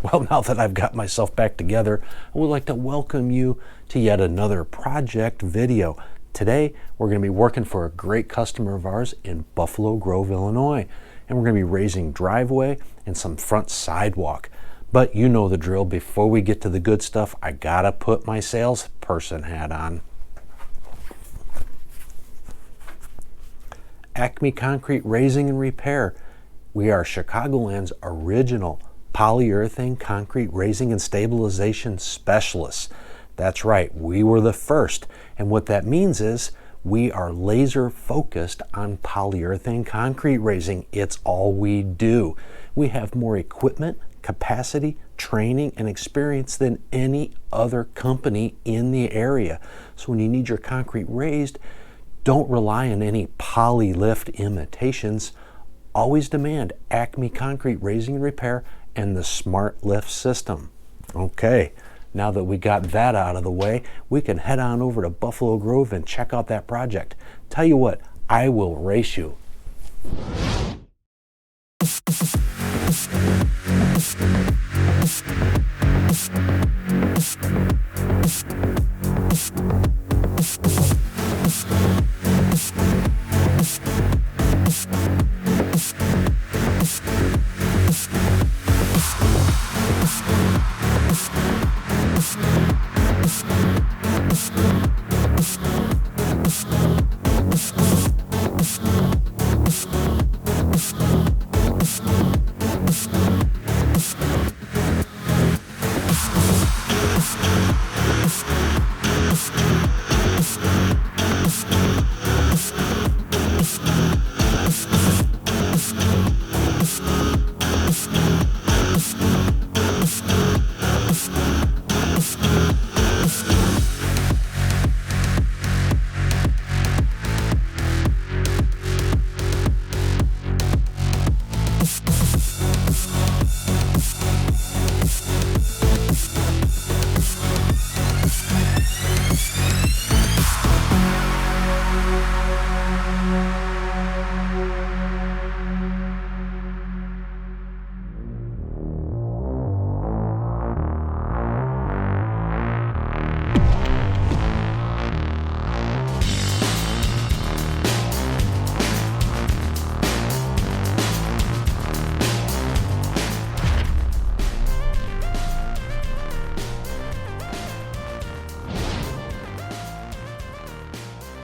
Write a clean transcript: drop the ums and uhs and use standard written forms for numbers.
Well, now that I've got myself back together, I would like to welcome you to yet another project video. Today, we're going to be working for a great customer of ours in Buffalo Grove, Illinois. And we're going to be raising driveway and some front sidewalk. But you know the drill. Before we get to the good stuff, I gotta put my salesperson hat on. Acme Concrete Raising and Repair. We are Chicagoland's original polyurethane concrete raising and stabilization specialists. That's right, we were the first. And what that means is we are laser focused on polyurethane concrete raising. It's all we do. We have more equipment, capacity, training, and experience than any other company in the area. So when you need your concrete raised, don't rely on any poly lift imitations. Always demand Acme Concrete Raising and Repair and the Smart Lift system. Okay, now that we got that out of the way, we can head on over to Buffalo Grove and check out that project. Tell you what, I will race you.